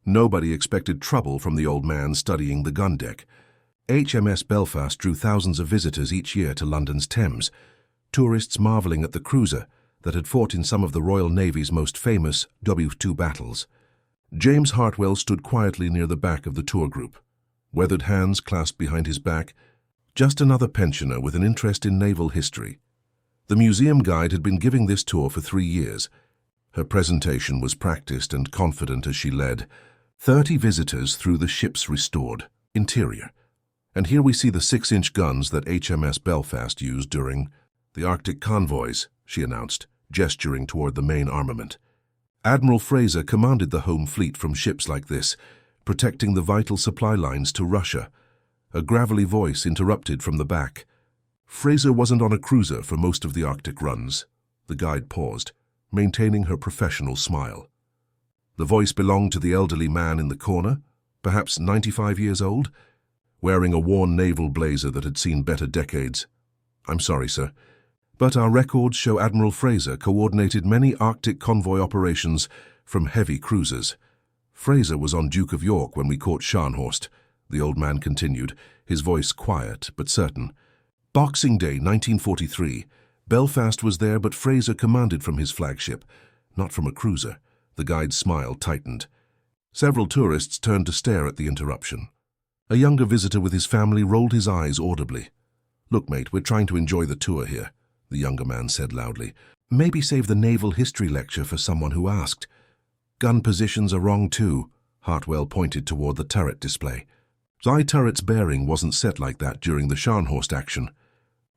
Nobody expected trouble from the old man studying the gun deck. HMS Belfast drew thousands of visitors each year to London's Thames, tourists marveling at the cruiser that had fought in some of the Royal Navy's most famous W2 battles. James Hartwell stood quietly near the back of the tour group, weathered hands clasped behind his back, just another pensioner with an interest in naval history. The museum guide had been giving this tour for 3 years. Her presentation was practiced and confident as she led 30 visitors through the ship's restored interior. And here we see the 6-inch guns that HMS Belfast used during the Arctic convoys, she announced, gesturing toward the main armament. Admiral Fraser commanded the home fleet from ships like this, protecting the vital supply lines to Russia. A gravelly voice interrupted from the back. Fraser wasn't on a cruiser for most of the Arctic runs. The guide paused, maintaining her professional smile. The voice belonged to the elderly man in the corner, perhaps 95 years old, wearing a worn naval blazer that had seen better decades. "I'm sorry, sir, but our records show Admiral Fraser coordinated many Arctic convoy operations from heavy cruisers. Fraser was on Duke of York when we caught Scharnhorst," the old man continued, his voice quiet but certain. "Boxing Day 1943, Belfast was there, but Fraser commanded from his flagship, not from a cruiser." The guide's smile tightened. Several tourists turned to stare at the interruption. A younger visitor with his family rolled his eyes audibly. "Look, mate, we're trying to enjoy the tour here," the younger man said loudly. "Maybe save the naval history lecture for someone who asked." "Gun positions are wrong too," Hartwell pointed toward the turret display. "The turret's bearing wasn't set like that during the Scharnhorst action.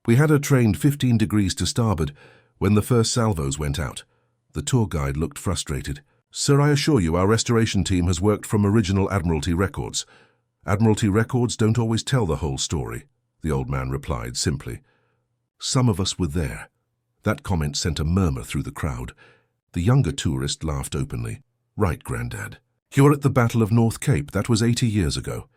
We had her trained 15 degrees to starboard when the first salvos went out." The tour guide looked frustrated. "Sir, I assure you our restoration team has worked from original Admiralty records. Admiralty records don't always tell the whole story," the old man replied simply. "Some of us were there." That comment sent a murmur through the crowd. The younger tourist laughed openly. "Right, Grandad. You're at the Battle of North Cape. That was 80 years ago."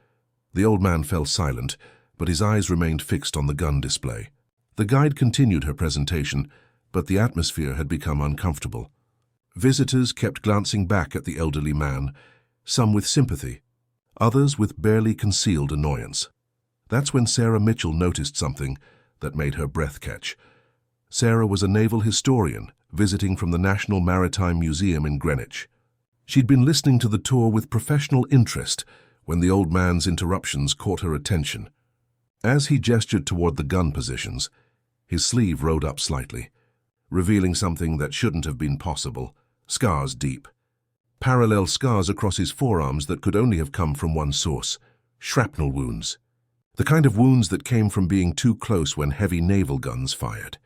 The old man fell silent, but his eyes remained fixed on the gun display. The guide continued her presentation, but the atmosphere had become uncomfortable. Visitors kept glancing back at the elderly man, some with sympathy, others with barely concealed annoyance. That's when Sarah Mitchell noticed something that made her breath catch. Sarah was a naval historian visiting from the National Maritime Museum in Greenwich. She'd been listening to the tour with professional interest when the old man's interruptions caught her attention. As he gestured toward the gun positions, his sleeve rode up slightly, revealing something that shouldn't have been possible: scars deep. Parallel scars across his forearms that could only have come from one source: shrapnel wounds. The kind of wounds that came from being too close when heavy naval guns fired.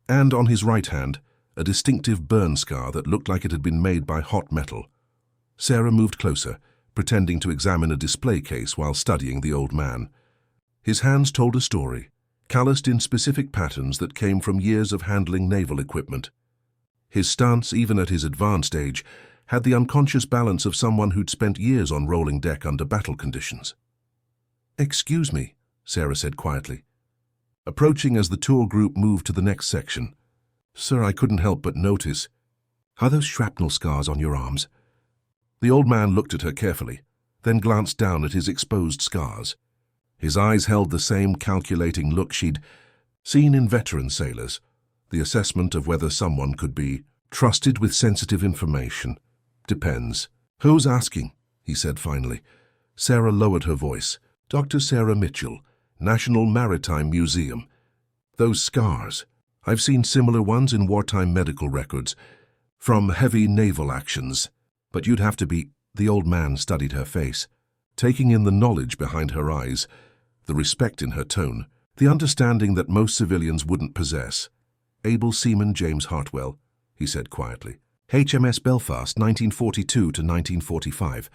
And on his right hand, a distinctive burn scar that looked like it had been made by hot metal. Sarah moved closer, pretending to examine a display case while studying the old man. His hands told a story, calloused in specific patterns that came from years of handling naval equipment. His stance, even at his advanced age, had the unconscious balance of someone who'd spent years on rolling deck under battle conditions. "Excuse me," Sarah said quietly, approaching as the tour group moved to the next section. "Sir, I couldn't help but notice. Are those shrapnel scars on your arms?" The old man looked at her carefully, then glanced down at his exposed scars. His eyes held the same calculating look she'd seen in veteran sailors, the assessment of whether someone could be trusted with sensitive information. "Depends." "Who's asking?" he said finally. Sarah lowered her voice. "Dr. Sarah Mitchell, National Maritime Museum. Those scars. I've seen similar ones in wartime medical records, from heavy naval actions. But you'd have to be—" The old man studied her face, taking in the knowledge behind her eyes, the respect in her tone, the understanding that most civilians wouldn't possess. "Able Seaman James Hartwell," he said quietly. "HMS Belfast, 1942 to 1945.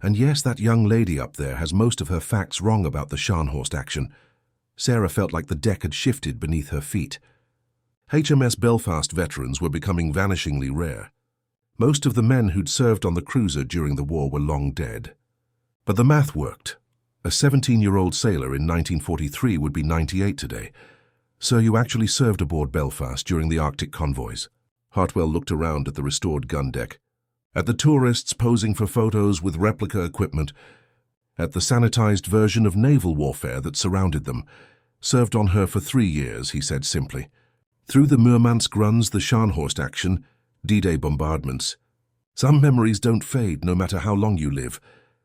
And yes, that young lady up there has most of her facts wrong about the Scharnhorst action." Sarah felt like the deck had shifted beneath her feet. HMS Belfast veterans were becoming vanishingly rare. Most of the men who'd served on the cruiser during the war were long dead. But the math worked. A 17-year-old sailor in 1943 would be 98 today. "So you actually served aboard Belfast during the Arctic convoys?" Hartwell looked around at the restored gun deck. at the tourists posing for photos with replica equipment, at the sanitized version of naval warfare that surrounded them. Served on her for 3 years, he said simply. Through the Murmansk runs, the Scharnhorst action, D-Day bombardments. Some memories don't fade no matter how long you live.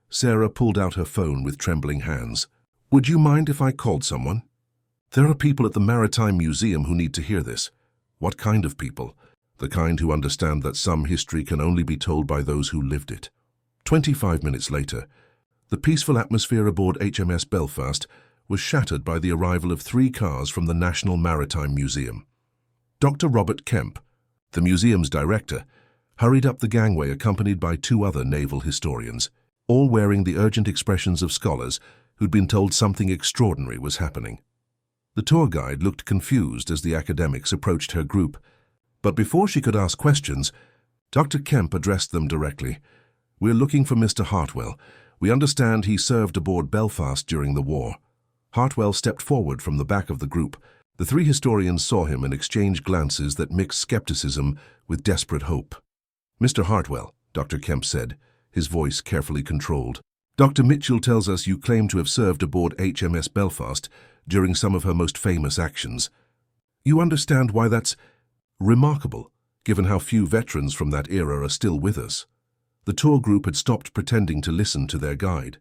Sarah pulled out her phone with trembling hands. Would you mind if I called someone? There are people at the Maritime Museum who need to hear this. What kind of people? The kind who understand that some history can only be told by those who lived it. 25 minutes later, the peaceful atmosphere aboard HMS Belfast was shattered by the arrival of 3 cars from the National Maritime Museum. Dr. Robert Kemp, the museum's director, hurried up the gangway accompanied by 2 other naval historians, all wearing the urgent expressions of scholars who'd been told something extraordinary was happening. The tour guide looked confused as the academics approached her group, but before she could ask questions, Dr. Kemp addressed them directly. We're looking for Mr. Hartwell. We understand he served aboard Belfast during the war. Hartwell stepped forward from the back of the group. The 3 historians saw him and exchanged glances that mixed skepticism with desperate hope. Mr. Hartwell, Dr. Kemp said, his voice carefully controlled. Dr. Mitchell tells us you claim to have served aboard HMS Belfast during some of her most famous actions. You understand why that's remarkable, given how few veterans from that era are still with us. The tour group had stopped pretending to listen to their guide.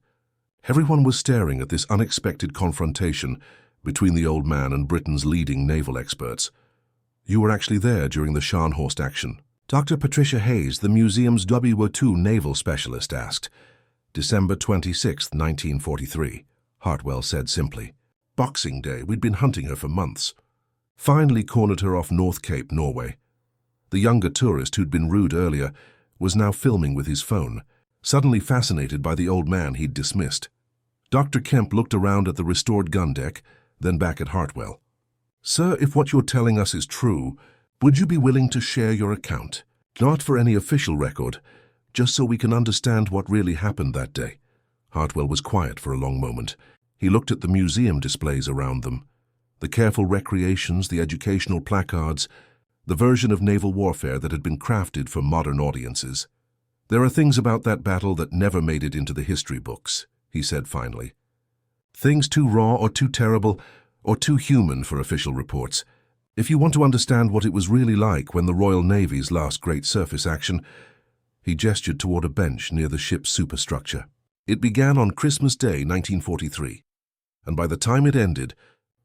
Everyone was staring at this unexpected confrontation between the old man and Britain's leading naval experts. You were actually there during the Scharnhorst action. Dr. Patricia Hayes, the museum's WO2 naval specialist, asked. December 26, 1943, Hartwell said simply. Boxing Day, we'd been hunting her for months. Finally cornered her off North Cape, Norway. The younger tourist who'd been rude earlier was now filming with his phone, suddenly fascinated by the old man he'd dismissed. Dr. Kemp looked around at the restored gun deck, then back at Hartwell. Sir, if what you're telling us is true, would you be willing to share your account? Not for any official record, just so we can understand what really happened that day. Hartwell was quiet for a long moment. He looked at the museum displays around them, the careful recreations, the educational placards, the version of naval warfare that had been crafted for modern audiences. There are things about that battle that never made it into the history books, he said finally. Things too raw or too terrible or too human for official reports. If you want to understand what it was really like when the Royal Navy's last great surface action, he gestured toward a bench near the ship's superstructure. It began on Christmas Day, 1943, and by the time it ended,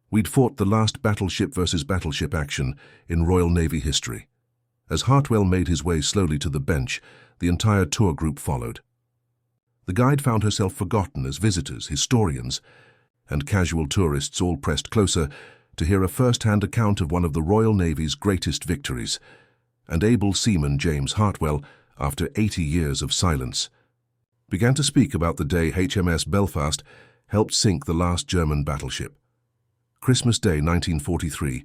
we'd fought the last battleship-versus-battleship action in Royal Navy history. As Hartwell made his way slowly to the bench, the entire tour group followed. The guide found herself forgotten as visitors, historians, and casual tourists all pressed closer to hear a first-hand account of one of the Royal Navy's greatest victories, and able seaman James Hartwell, after 80 years of silence, began to speak about the day HMS Belfast helped sink the last German battleship. Christmas Day 1943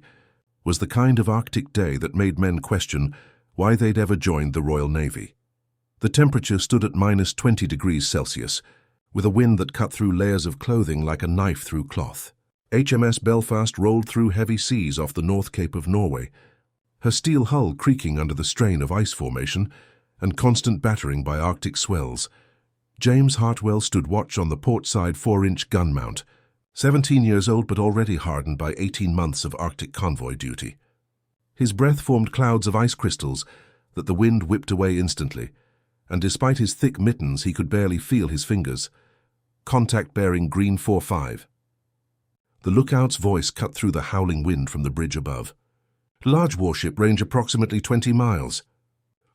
was the kind of Arctic day that made men question why they'd ever joined the Royal Navy. The temperature stood at -20 degrees Celsius, with a wind that cut through layers of clothing like a knife through cloth. HMS Belfast rolled through heavy seas off the North Cape of Norway, her steel hull creaking under the strain of ice formation and constant battering by Arctic swells. James Hartwell stood watch on the port-side 4-inch gun mount, 17 years old but already hardened by 18 months of Arctic convoy duty. His breath formed clouds of ice crystals that the wind whipped away instantly, and despite his thick mittens he could barely feel his fingers. Contact bearing green 4-5. The lookout's voice cut through the howling wind from the bridge above. Large warship, range approximately 20 miles.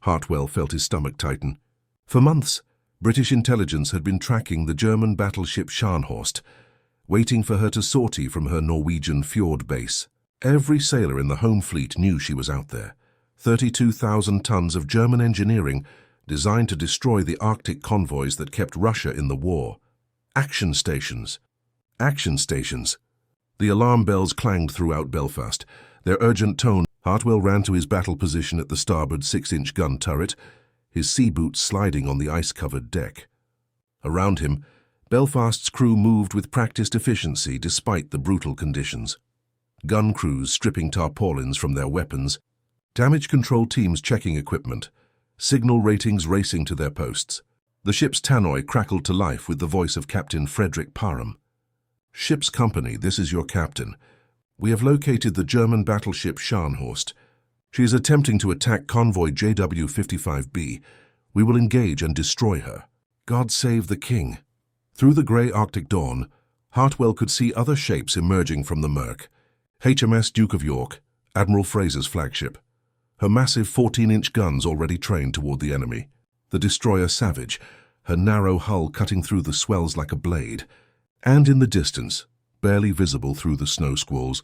Hartwell felt his stomach tighten. For months, British intelligence had been tracking the German battleship Scharnhorst, waiting for her to sortie from her Norwegian fjord base. Every sailor in the home fleet knew she was out there. 32,000 tons of German engineering designed to destroy the Arctic convoys that kept Russia in the war. Action stations. Action stations. The alarm bells clanged throughout Belfast. Their urgent tone. Hartwell ran to his battle position at the starboard 6-inch gun turret, his sea boots sliding on the ice-covered deck. Around him, Belfast's crew moved with practiced efficiency despite the brutal conditions. Gun crews stripping tarpaulins from their weapons, damage control teams checking equipment, signal ratings racing to their posts. The ship's tannoy crackled to life with the voice of Captain Frederick Parham. "Ship's company, this is your captain. We have located the German battleship Scharnhorst. She is attempting to attack convoy JW-55B. We will engage and destroy her. God save the king." Through the grey Arctic dawn, Hartwell could see other shapes emerging from the murk. HMS Duke of York, Admiral Fraser's flagship. Her massive 14-inch guns already trained toward the enemy. The destroyer Savage, her narrow hull cutting through the swells like a blade. And in the distance, barely visible through the snow squalls,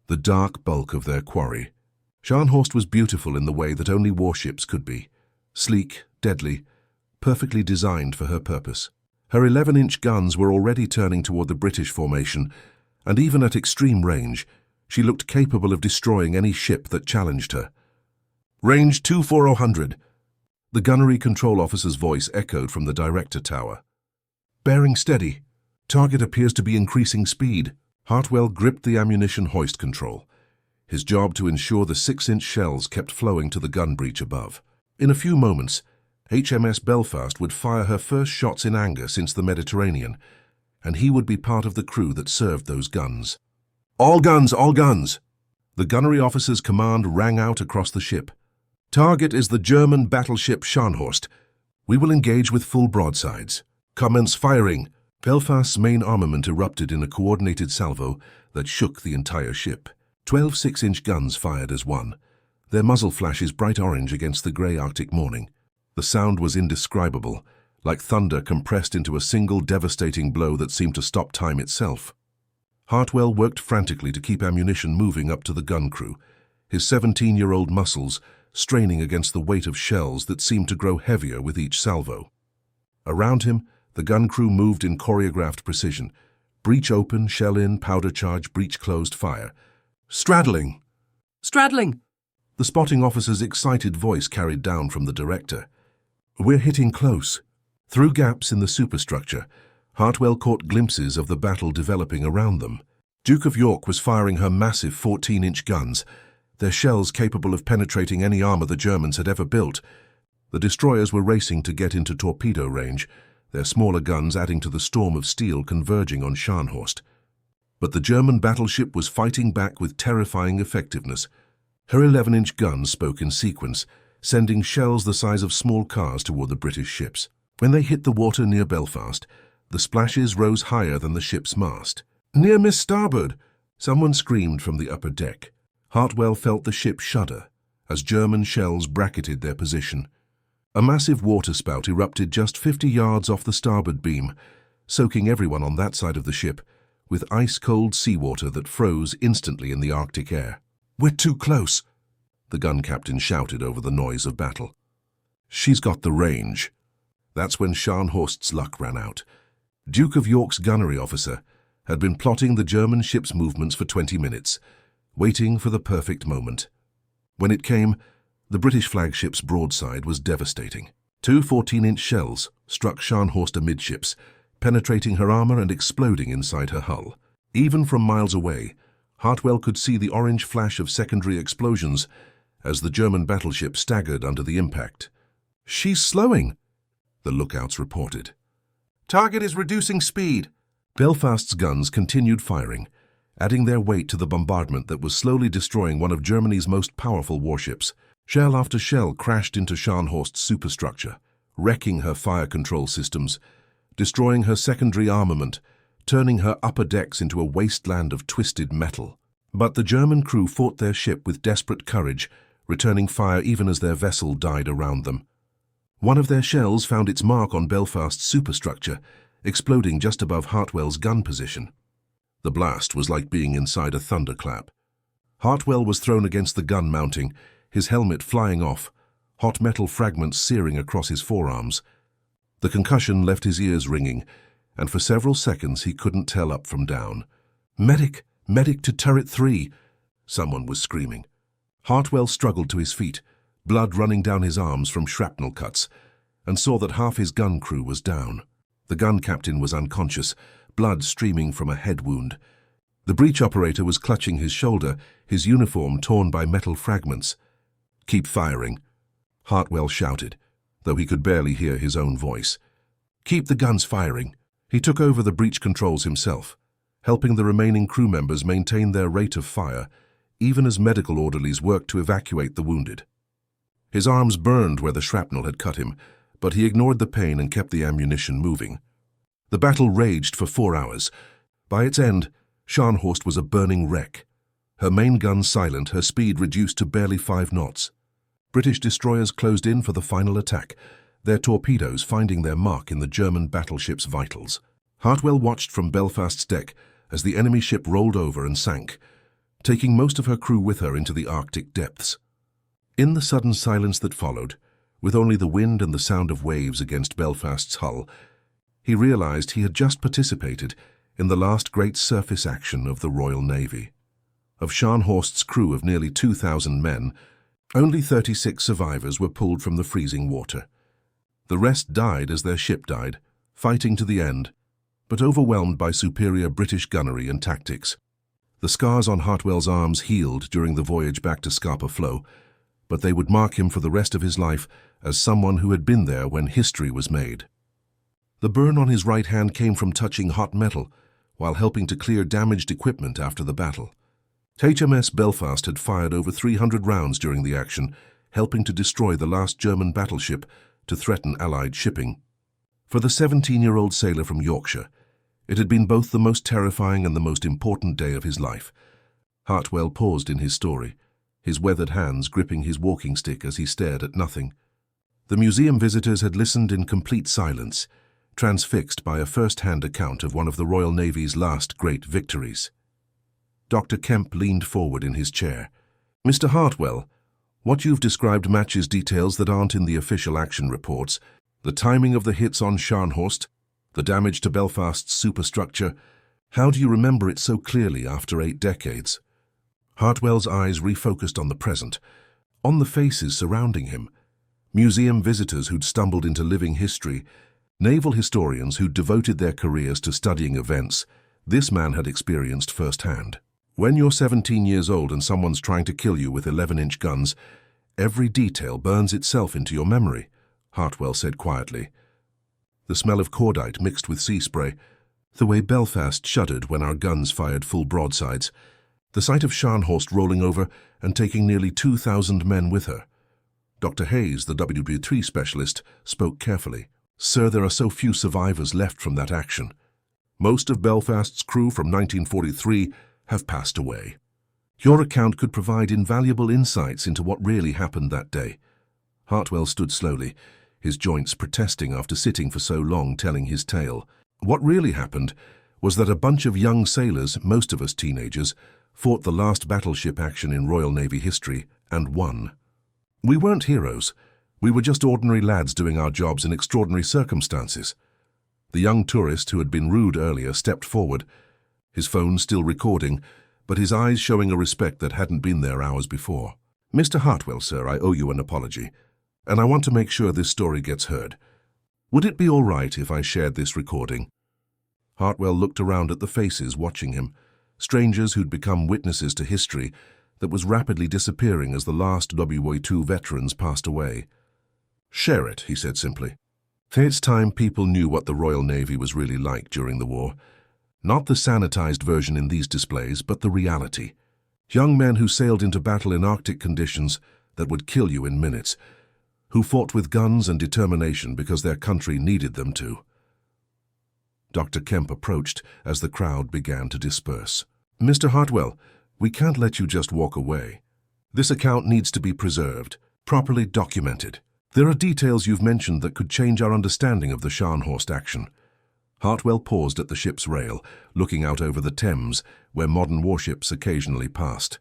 the dark bulk of their quarry. Scharnhorst was beautiful in the way that only warships could be. Sleek, deadly, perfectly designed for her purpose. Her 11-inch guns were already turning toward the British formation, and even at extreme range, she looked capable of destroying any ship that challenged her. "Range 24000. The gunnery control officer's voice echoed from the director tower. "Bearing steady. Target appears to be increasing speed." Hartwell gripped the ammunition hoist control, his job to ensure the 6-inch shells kept flowing to the gun breech above. In a few moments, HMS Belfast would fire her first shots in anger since the Mediterranean, and he would be part of the crew that served those guns. "All guns, all guns!" The gunnery officer's command rang out across the ship. "Target is the German battleship Scharnhorst. We will engage with full broadsides. Commence firing." Belfast's main armament erupted in a coordinated salvo that shook the entire ship. 12 6-inch guns fired as one, their muzzle flashes bright orange against the grey Arctic morning. The sound was indescribable, like thunder compressed into a single devastating blow that seemed to stop time itself. Hartwell worked frantically to keep ammunition moving up to the gun crew, his 17-year-old muscles straining against the weight of shells that seemed to grow heavier with each salvo. Around him, the gun crew moved in choreographed precision. Breech open, shell in, powder charge, breech closed, fire. "Straddling! Straddling!" The spotting officer's excited voice carried down from the director. "We're hitting close." Through gaps in the superstructure, Hartwell caught glimpses of the battle developing around them. Duke of York was firing her massive 14-inch guns, their shells capable of penetrating any armor the Germans had ever built. The destroyers were racing to get into torpedo range, their smaller guns adding to the storm of steel converging on Scharnhorst. But the German battleship was fighting back with terrifying effectiveness. Her 11-inch guns spoke in sequence, sending shells the size of small cars toward the British ships. When they hit the water near Belfast, the splashes rose higher than the ship's mast. "Near Miss Starboard!" someone screamed from the upper deck. Hartwell felt the ship shudder as German shells bracketed their position. A massive waterspout erupted just 50 yards off the starboard beam, soaking everyone on that side of the ship with ice-cold seawater that froze instantly in the Arctic air. "We're too close," the gun captain shouted over the noise of battle. "She's got the range." That's when Scharnhorst's luck ran out. Duke of York's gunnery officer had been plotting the German ship's movements for 20 minutes, waiting for the perfect moment. When it came, the British flagship's broadside was devastating. 2 14-inch shells struck Scharnhorst amidships, penetrating her armor and exploding inside her hull. Even from miles away, Hartwell could see the orange flash of secondary explosions as the German battleship staggered under the impact. "She's slowing," the lookouts reported. "Target is reducing speed." Belfast's guns continued firing, adding their weight to the bombardment that was slowly destroying one of Germany's most powerful warships. Shell after shell crashed into Scharnhorst's superstructure, wrecking her fire control systems, destroying her secondary armament, turning her upper decks into a wasteland of twisted metal. But the German crew fought their ship with desperate courage, returning fire even as their vessel died around them. One of their shells found its mark on Belfast's superstructure, exploding just above Hartwell's gun position. The blast was like being inside a thunderclap. Hartwell was thrown against the gun mounting, his helmet flying off, hot metal fragments searing across his forearms. The concussion left his ears ringing, and for several seconds he couldn't tell up from down. "Medic! Medic to turret 3!" someone was screaming. Hartwell struggled to his feet, blood running down his arms from shrapnel cuts, and saw that half his gun crew was down. The gun captain was unconscious, blood streaming from a head wound. The breech operator was clutching his shoulder, his uniform torn by metal fragments. "Keep firing." Hartwell shouted, though he could barely hear his own voice. "Keep the guns firing." He took over the breach controls himself, helping the remaining crew members maintain their rate of fire, even as medical orderlies worked to evacuate the wounded. His arms burned where the shrapnel had cut him, but he ignored the pain and kept the ammunition moving. The battle raged for 4 hours. By its end, Scharnhorst was a burning wreck. Her main guns silent, her speed reduced to barely 5 knots. British destroyers closed in for the final attack, their torpedoes finding their mark in the German battleship's vitals. Hartwell watched from Belfast's deck as the enemy ship rolled over and sank, taking most of her crew with her into the Arctic depths. In the sudden silence that followed, with only the wind and the sound of waves against Belfast's hull, he realized he had just participated in the last great surface action of the Royal Navy. Of Scharnhorst's crew of nearly 2,000 men, only 36 survivors were pulled from the freezing water. The rest died as their ship died, fighting to the end, but overwhelmed by superior British gunnery and tactics. The scars on Hartwell's arms healed during the voyage back to Scapa Flow, but they would mark him for the rest of his life as someone who had been there when history was made. The burn on his right hand came from touching hot metal while helping to clear damaged equipment after the battle. HMS Belfast had fired over 300 rounds during the action, helping to destroy the last German battleship to threaten Allied shipping. For the 17-year-old sailor from Yorkshire, it had been both the most terrifying and the most important day of his life. Hartwell paused in his story, his weathered hands gripping his walking stick as he stared at nothing. The museum visitors had listened in complete silence, transfixed by a first-hand account of one of the Royal Navy's last great victories. Dr. Kemp leaned forward in his chair. "Mr. Hartwell, what you've described matches details that aren't in the official action reports. The timing of the hits on Scharnhorst, the damage to Belfast's superstructure. How do you remember it so clearly after 8 decades? Hartwell's eyes refocused on the present, on the faces surrounding him. Museum visitors who'd stumbled into living history, naval historians who'd devoted their careers to studying events this man had experienced firsthand. When you're 17 years old and someone's trying to kill you with 11-inch guns, every detail burns itself into your memory," Hartwell said quietly. "The smell of cordite mixed with sea spray, the way Belfast shuddered when our guns fired full broadsides, the sight of Scharnhorst rolling over and taking nearly 2,000 men with her." Dr. Hayes, the WW3 specialist, spoke carefully. "Sir, there are so few survivors left from that action. Most of Belfast's crew from 1943 have passed away. Your account could provide invaluable insights into what really happened that day." Hartwell stood slowly, his joints protesting after sitting for so long telling his tale. "What really happened was that a bunch of young sailors, most of us teenagers, fought the last battleship action in Royal Navy history and won. We weren't heroes. We were just ordinary lads doing our jobs in extraordinary circumstances." The young tourist who had been rude earlier stepped forward, his phone still recording, but his eyes showing a respect that hadn't been there hours before. "Mr. Hartwell, sir, I owe you an apology, and I want to make sure this story gets heard. Would it be all right if I shared this recording?" Hartwell looked around at the faces watching him, strangers who'd become witnesses to history that was rapidly disappearing as the last WW2 veterans passed away. "Share it," he said simply. "It's time people knew what the Royal Navy was really like during the war. Not the sanitized version in these displays, but the reality. Young men who sailed into battle in Arctic conditions that would kill you in minutes, who fought with guns and determination because their country needed them to." Dr. Kemp approached as the crowd began to disperse. "Mr. Hartwell, we can't let you just walk away. This account needs to be preserved, properly documented. There are details you've mentioned that could change our understanding of the Scharnhorst action." Hartwell paused at the ship's rail, looking out over the Thames, where modern warships occasionally passed.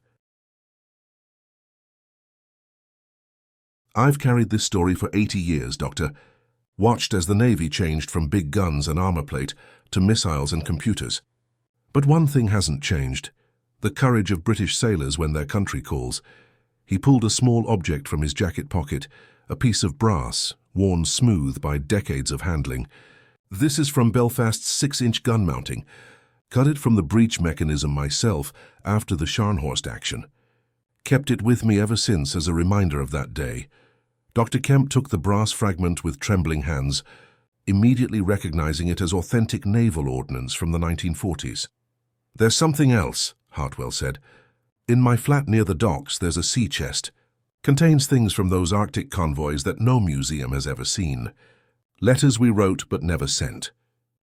"I've carried this story for 80 years, Doctor. Watched as the Navy changed from big guns and armor plate to missiles and computers. But one thing hasn't changed: the courage of British sailors when their country calls." He pulled a small object from his jacket pocket, a piece of brass, worn smooth by decades of handling. "This is from Belfast's 6-inch gun mounting. Cut it from the breech mechanism myself after the Scharnhorst action. Kept it with me ever since as a reminder of that day. Dr. Kemp took the brass fragment with trembling hands, immediately recognizing it as authentic naval ordnance from the 1940s. "There's something else," Hartwell said. "In my flat near the docks, there's a sea chest. Contains things from those Arctic convoys that no museum has ever seen. Letters we wrote but never sent.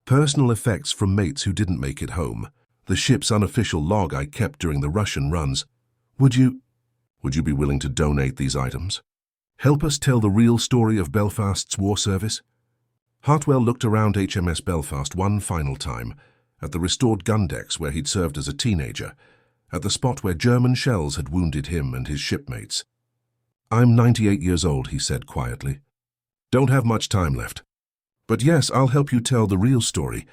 Personal effects from mates who didn't make it home. The ship's unofficial log I kept during the Russian runs. Would you be willing to donate these items? Help us tell the real story of Belfast's war service?" Hartwell looked around HMS Belfast one final time, at the restored gun decks where he'd served as a teenager, at the spot where German shells had wounded him and his shipmates. "I'm 98 years old," he said quietly. "Don't have much time left. But yes, I'll help you tell the real story.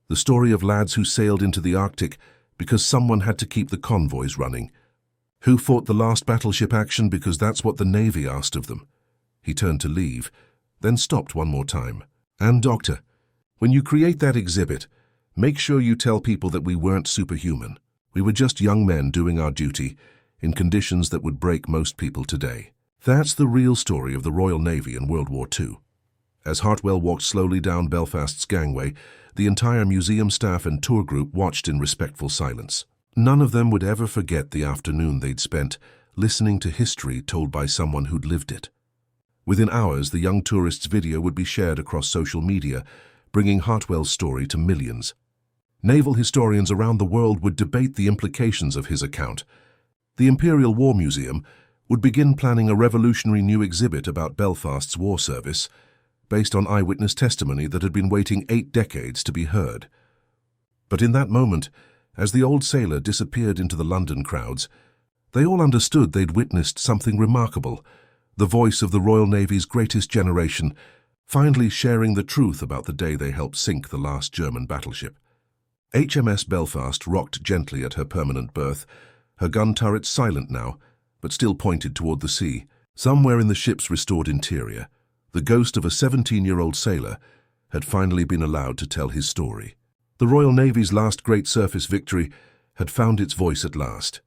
The story of lads who sailed into the Arctic because someone had to keep the convoys running. Who fought the last battleship action because that's what the Navy asked of them." He turned to leave, then stopped one more time. "And Doctor, when you create that exhibit, make sure you tell people that we weren't superhuman. We were just young men doing our duty in conditions that would break most people today. That's the real story of the Royal Navy in World War II." As Hartwell walked slowly down Belfast's gangway, the entire museum staff and tour group watched in respectful silence. None of them would ever forget the afternoon they'd spent listening to history told by someone who'd lived it. Within hours, the young tourist's video would be shared across social media, bringing Hartwell's story to millions. Naval historians around the world would debate the implications of his account. The Imperial War Museum would begin planning a revolutionary new exhibit about Belfast's war service, based on eyewitness testimony that had been waiting 8 decades to be heard. But in that moment, as the old sailor disappeared into the London crowds, they all understood they'd witnessed something remarkable, the voice of the Royal Navy's greatest generation, finally sharing the truth about the day they helped sink the last German battleship. HMS Belfast rocked gently at her permanent berth, her gun turrets silent now, but still pointed toward the sea. Somewhere in the ship's restored interior, the ghost of a 17-year-old sailor had finally been allowed to tell his story. The Royal Navy's last great surface victory had found its voice at last.